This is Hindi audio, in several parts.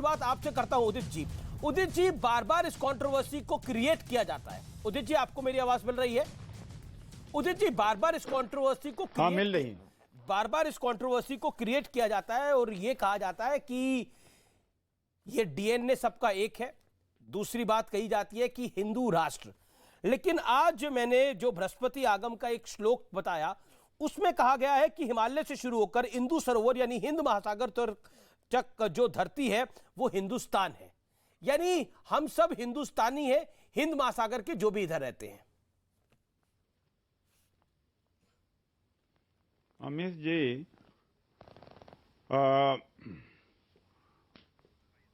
शुरुआत आपसे करता हूं उदित जी। उदित जी, बार बार इस कंट्रोवर्सी को क्रिएट किया जाता है। उदित जी, आपको मेरी आवाज मिल रही है? उदित जी, बार बार इस कंट्रोवर्सी को मिल रही है। बार बार इस कंट्रोवर्सी को क्रिएट किया जाता है और यह कहा जाता है कि यह डीएनए सबका एक है। दूसरी बात कही जाती है कि हिंदू राष्ट्र। लेकिन आज मैंने जो बृहस्पति आगम का एक श्लोक बताया, उसमें कहा गया है कि हिमालय से शुरू होकर इंदु सरोवर यानी हिंद महासागर तक जो धरती है वो हिंदुस्तान है। यानी हम सब हिंदुस्तानी हैं, हिंद महासागर के जो भी इधर रहते हैं। अमित जी,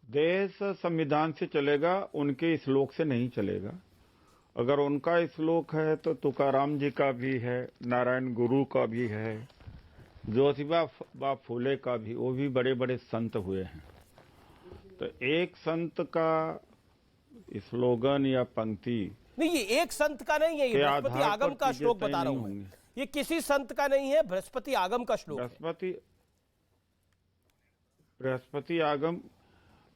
देश संविधान से चलेगा, उनके श्लोक से नहीं चलेगा। अगर उनका श्लोक है तो तुकाराम जी का भी है, नारायण गुरु का भी है, ज्योतिबा फूले का भी, वो भी बड़े बड़े संत हुए हैं। तो एक संत का स्लोगन या पंक्ति नहीं, ये एक संत का नहीं है, ये बृहस्पति आगम का श्लोक बता रहा हूं मैं। ये किसी संत का नहीं है, बृहस्पति आगम का श्लोक है। बृहस्पति आगम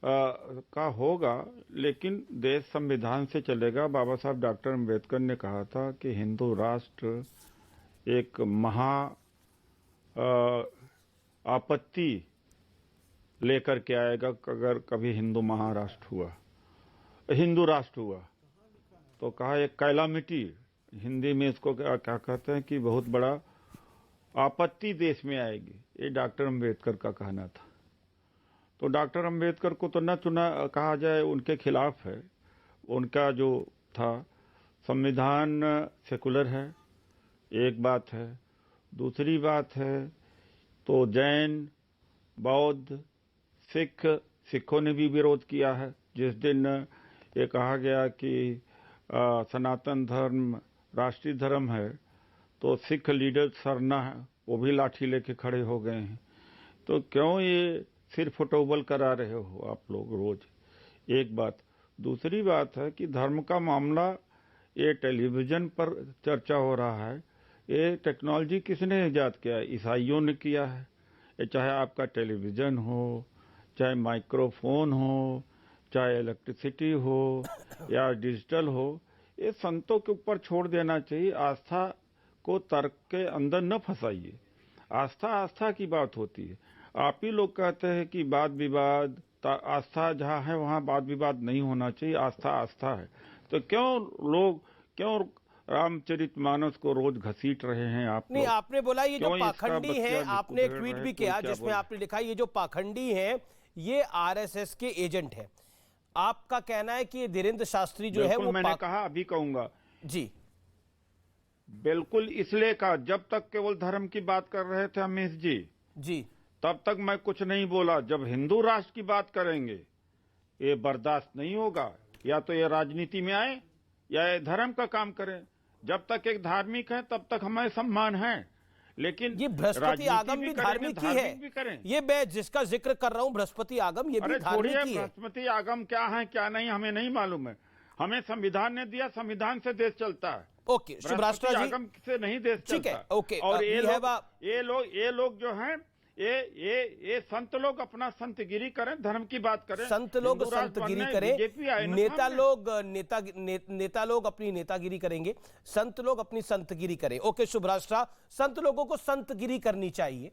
का होगा, लेकिन देश संविधान से चलेगा। बाबा साहब डॉक्टर अम्बेडकर ने कहा था कि हिंदू राष्ट्र एक महा आपत्ति लेकर के आएगा अगर कभी हिंदू राष्ट्र हुआ तो कहा एक कैलामिटी, हिंदी में इसको क्या कहते हैं कि बहुत बड़ा आपत्ति देश में आएगी। ये डॉक्टर अम्बेडकर का कहना था। तो डॉक्टर अम्बेडकर को तो न चुना कहा जाए, उनके खिलाफ है। उनका जो था संविधान सेकुलर है, एक बात है। दूसरी बात है तो जैन, बौद्ध, सिखों ने भी विरोध किया है। जिस दिन ये कहा गया कि सनातन धर्म राष्ट्रीय धर्म है, तो सिख लीडर सरना है, वो भी लाठी लेके खड़े हो गए हैं। तो क्यों ये सिर फुटोबल करा रहे हो आप लोग रोज? एक बात। दूसरी बात है कि धर्म का मामला ये टेलीविजन पर चर्चा हो रहा है। ये टेक्नोलॉजी किसने ईजाद किया है? ईसाइयों ने किया है। ये चाहे आपका टेलीविजन हो, चाहे माइक्रोफोन हो, चाहे इलेक्ट्रिसिटी हो या डिजिटल हो, ये संतों के ऊपर छोड़ देना चाहिए। आस्था को तर्क के अंदर न फंसाइए। आस्था की बात होती है। आप ही लोग कहते हैं कि वाद विवाद, आस्था जहाँ है वहाँ वाद विवाद नहीं होना चाहिए। आस्था है। तो क्यों रामचरितमानस को रोज घसीट रहे हैं आप? नहीं, आपने बोला ये जो पाखंडी है, आपने एक ट्वीट भी किया जिसमें आपने लिखा ये जो पाखंडी है ये आरएसएस के एजेंट है। आपका कहना है कि धीरेन्द्र शास्त्री जो है वो मैंने कहा, अभी कहूंगा जी, बिल्कुल इसलिए कहा। जब तक केवल धर्म की बात कर रहे थे अमित जी, तब तक मैं कुछ नहीं बोला। जब हिंदू राष्ट्र की बात करेंगे ये बर्दाश्त नहीं होगा। या तो ये राजनीति में आए या ये धर्म का काम करें। जब तक एक धार्मिक है तब तक हमें सम्मान है, लेकिन ये बृहस्पति आगम भी धार्मिक ही है। ये मैं जिसका जिक्र कर रहा हूं बृहस्पति आगम, ये भी धार्मिक ही है। बृहस्पति आगम क्या है क्या नहीं हमें नहीं मालूम है। हमें संविधान ने दिया, संविधान से देश चलता है। ओके, शुभराष्ट्र जी, आगम से नहीं देश चलता। ठीक है, ओके। और ये लोग जो हैं, ये संत लोग अपना संतगिरी करें, धर्म की बात करें। संत लोग संतगिरी करें, नेता लोग अपनी नेतागिरी करेंगे, संत लोग अपनी संतगिरी करें। ओके शुभराष्ट्र, संत लोगों को संतगिरी करनी चाहिए।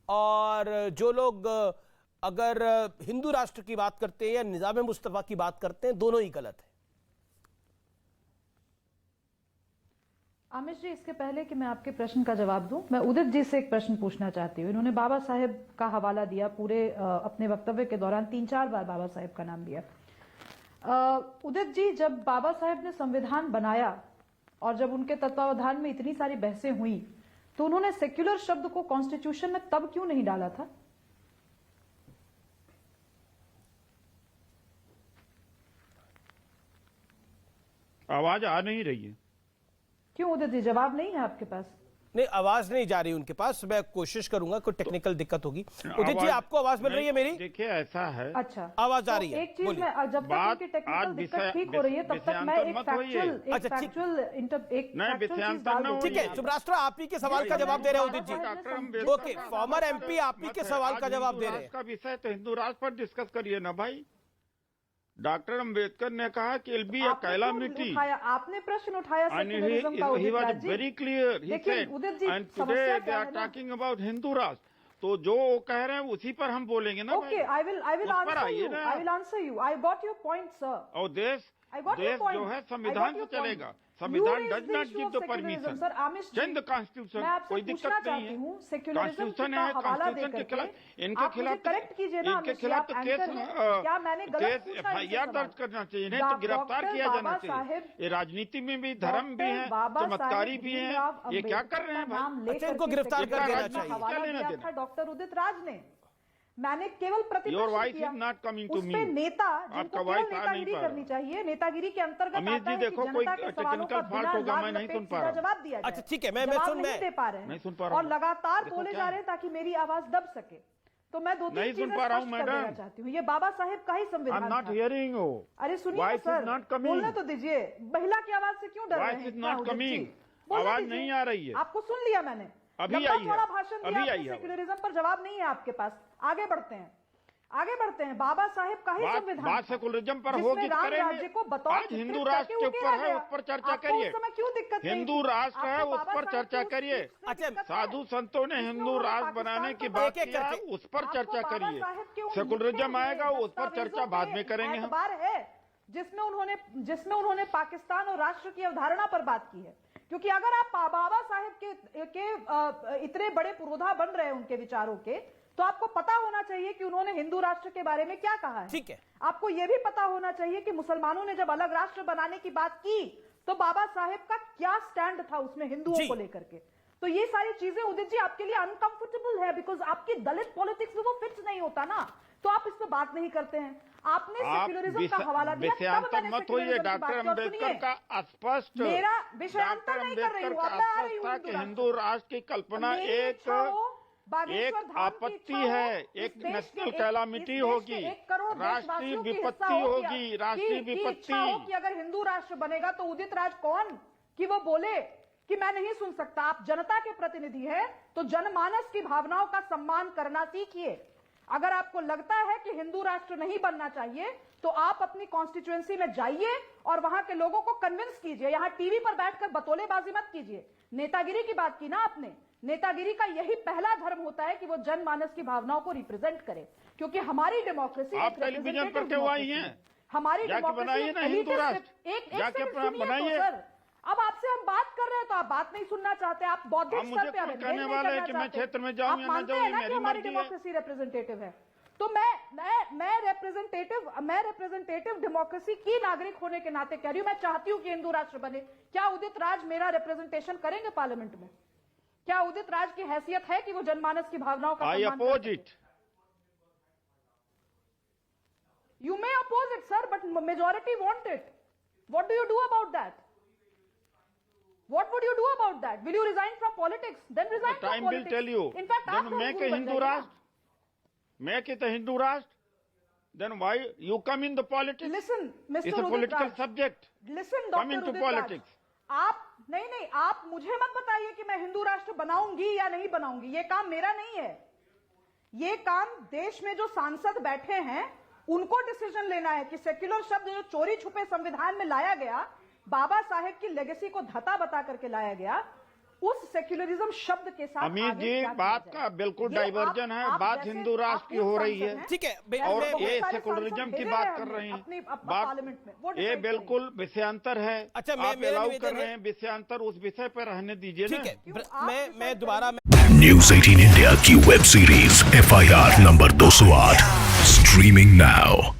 और जो लोग अगर हिंदू राष्ट्र की बात करते हैं या निजाम मुस्तफा की बात करते हैं, दोनों ही गलत है। आमिर जी, इसके पहले कि मैं आपके प्रश्न का जवाब दूं, मैं उदित जी से एक प्रश्न पूछना चाहती हूँ। इन्होंने बाबा साहेब का हवाला दिया, पूरे अपने वक्तव्य के दौरान 3-4 बार बाबा साहेब का नाम लिया। उदित जी, जब बाबा साहेब ने संविधान बनाया और जब उनके तत्वावधान में इतनी सारी बहसें हुई, तो उन्होंने सेक्युलर शब्द को कॉन्स्टिट्यूशन में तब क्यों नहीं डाला था? आवाज आ नहीं रही है। क्यों उदित जी, जवाब नहीं है आपके पास? नहीं, आवाज नहीं जा रही उनके पास, मैं कोशिश करूंगा, कोई टेक्निकल दिक्कत होगी। उदित जी, आपको आवाज मिल रही है मेरी? देखिए ऐसा है, अच्छा, आवाज आ रही है, एक चीज बोलिए। में जब तक उनकी टेक्निकल दिक्कत ठीक हो रही है तब तक मैं एक फैक्चुअल डाल दूं। ठीक है, सुब्राष्ट्र, आप ही के सवाल का जवाब दे रहे हैं Udit ji. Okay, farmer MP आप ही के सवाल का जवाब दे रहे हैं। का विषय तो हिंदू राष्ट्र पर डिस्कस करिए ना भाई। डॉक्टर अम्बेडकर ने कहा कि इल बी ए कैलामिटी, आपने प्रश्न उठाया and सेक्युलरिज्म का, he was Udit ji. very clear. He लेकिन said, उदित जी, and समस्या today they क्या are है ना? talking about हिंदू राष्ट्र, तो जो वो कह रहे हैं उसी पर हम बोलेंगे ना Okay, I will उस पर answer आइए you. ना। I will answer you. I got your point, sir. और देश I got your point. जो है I संविधान got से your point. चलेगा। You संविधान raised does the not issue give of the secularism. Permission, Sir, Amish ji, change the constitution, मैं आपसे कोई पूछना दिक्कत नहीं चाहती है। हूँ, सेक्युलरिज्म कॉन्स्टिट्यूशन का है, हवाला कॉन्स्टिट्यूशन देकर के खिलाफ, के इनके आप खिलाफ मुझे करेक्ट कीजिए ना, इनके आमिश जी, खिलाफ आप तो एंकर केस हैं। क्या मैंने गलत केस पूछा? एफआईआर दर्ज करना चाहिए, नहीं तो गिरफ्तार किया जाना चाहिए। ये राजनीति में भी धर्म भी है, चमत्कारी भी है, ये क्या कर रहे हैं भाई? अच्छा, इनको गिरफ्तार कर देना चाहिए। हवाला दिया था डॉक्टर उदित राज ने। मैंने केवल Your प्रतिपक्ष voice किया is not coming to उस me. पे नेता आपका जिनको voice केवल आ नहीं नेतागिरी पा रहा। करनी चाहिए, नेतागिरी के अंतर्गत अमित आता जी, है कि देखो, जनता कोई के सवालों का technical fault बिना होगा, लाग मैं नहीं लपेट सुन पा सीधा रहा। जवाब दिया जाए। अच्छा, ठीक है, मैं जवाब सुन नहीं दे पा रहे नहीं सुन हैं पा रहा और हूँ। लगातार देखो बोले क्या जा है। रहे हैं ताकि मेरी आवाज दब सके। तो मैं दो तीन नहीं सुन चीजें पा रहा हूँ, स्पष्ट कर देना मैडम। चाहती हूँ। ये बाबा साहेब का ही आई एम संविधान नॉट था। Hearing you. अरे सुनिए ना Voice is sir, not coming. बोलने तो दीजिए। महिला की आवाज से क्यों डर रहे Voice हैं? is not Udit ji? coming. बोलने आवाज दीजिए। नहीं आ रही है। आपको सुन लिया मैंने, अभी लंबा आई है। चौड़ा भाषण अभी दिया आई आपने, है। सेक्युलरिज्म पर जवाब नहीं है आपके पास। आगे बढ़ते हैं, आगे बढ़ते हैं। बाबा साहेब का ही संविधान बात था, सेकुलरिज्म पर जिसमें होगी, राम करेंगे। राज्य को बतौर आज चित्रित हिंदू करके राष्ट्र के उकेरा ऊपर है, गया। उस पर चर्चा आपको करिए। उस समय क्यों दिक्कत नहीं हिंदू थी? राष्ट्र है, आपको उस बाबा पर साहेब चर्चा की उस करिए। चीज से अच्छा, दिक्कत है। साधु संतों ने जिसमें हिंदू उन्होंने राष्ट्र बनाने की पाकिस्तान बात एक-एक किया, करके। उस पर आपको चर्चा बाबा करिए। साहेब के उन सेकुलरिज्म लिखे हुए आएगा, उस पर चर्चा दस्तावेजों बाद पे में करेंगे हम। एतबार है जिसमें उन्होंने पाकिस्तान और राष्ट्र की अवधारणा पर बात की है। क्योंकि अगर आप बाबा साहेब के इतने बड़े पुरोधा बन रहे हैं उनके विचारों के, तो आपको पता होना चाहिए कि उन्होंने हिंदू राष्ट्र के बारे में क्या कहा है। ठीक है। आपको यह भी पता होना चाहिए कि मुसलमानों ने जब अलग राष्ट्र बनाने की बात की तो बाबा साहेब का क्या स्टैंड था उसमें हिंदुओं को लेकर के। तो ये सारी चीजें उदित जी आपके लिए अनकंफर्टेबल है, बिकॉज आपकी दलित पॉलिटिक्स में वो फिट नहीं होता ना, तो आप इस पे बात नहीं करते हैं। आपने सेक्युलरिज्म का हवाला दिया, तब मैंने मत होइए। सेक्युलरिज्म की बात डॉक्टर की। और अम्बेडकर सुनिए, का स्पष्ट, मेरा विषयांतर नहीं कर रही हूँ, अब मैं आ रही था हूँ कि हिंदू राष्ट्र की कल्पना एक आपत्ति है, एक नेशनल कैलामिटी होगी, राष्ट्रीय विपत्ति होगी, राष्ट्रीय विपत्ति। कि अगर हिंदू राष्ट्र बनेगा तो उदित राज कौन कि वो बोले कि मैं नहीं सुन सकता। आप जनता के प्रतिनिधि हैं, तो जनमानस की भावनाओं का सम्मान करना सीखिए। अगर आपको लगता है कि हिंदू राष्ट्र नहीं बनना चाहिए, तो आप अपनी कॉन्स्टिट्यूएंसी में जाइए और वहां के लोगों को कन्विंस कीजिए। यहां टीवी पर बैठकर बतौलेबाजी मत कीजिए। नेतागिरी की बात की ना आपने, नेतागिरी का यही पहला धर्म होता है कि वो जनमानस की भावनाओं को रिप्रेजेंट करे, क्योंकि हमारी डेमोक्रेसी आप टेलीविजन पर क्यों आई हैं? हमारी जाके बनाइए ना हिंदू राष्ट्र, जाके अपना बनाइए। अब आपसे हम बात कर रहे हैं तो आप बात नहीं सुनना चाहते, आप बौद्धिक स्तर पे कहने वाले हैं कि मैं क्षेत्र में जाऊं या ना जाऊं, ये मेरी हमारी मर्जी है। डेमोक्रेसी रिप्रेजेंटेटिव है, तो मैं रिप्रेजेंटेटिव डेमोक्रेसी की नागरिक होने के नाते कह रही हूं, मैं चाहती हूं कि हिंदू राष्ट्र बने। क्या उदित राज मेरा रिप्रेजेंटेशन करेंगे पार्लियामेंट में? क्या उदित राज की हैसियत है कि वो जनमानस की भावनाओं का आई सम्मान अपोज कर इट। सके? You may oppose it, sir, but majority want it. What do you do about that? What would you do about that? Will you resign from politics? Then resign from Time will politics. tell you. In fact, आप Then make a लोग Hindu राष्ट्र, make it a Hindu राष्ट्र. Then why you come in the politics? Listen, Mr. It's a Udit political Raj. subject. Listen, Come Dr. into Udit Raj. politics. आप नहीं, आप मुझे मत बताइए कि मैं हिंदू राष्ट्र बनाऊंगी या नहीं बनाऊंगी। ये काम मेरा नहीं है। ये काम देश में जो सांसद बैठे हैं उनको डिसीजन लेना है कि सेक्युलर शब्द जो चोरी छुपे संविधान में लाया गया, बाबा साहेब की लेगेसी को धता बता करके लाया गया, उस सेक्युलरिज्म शब्द के साथ अमित आगे जी क्या बात किया का जाए? बिल्कुल ये डाइवर्जन है, आप बात जैसे हिंदू राष्ट्र की हो रही है। ठीक है, और बहुत ये सारे सेकुलरिज्म सांसद की भेजे बात हैं कर हमने रहे हैं, अपनी बात पार्लियामेंट में, वो ये decide बिल्कुल विषयांतर है। अच्छा, आप मेरा अलाउ निवेदन कर रहे है- हैं विषयांतर, उस विषय पर रहने दीजिए ना। ठीक है, आप मैं दोबारा News 18 India की web series FIR number 208 streaming now.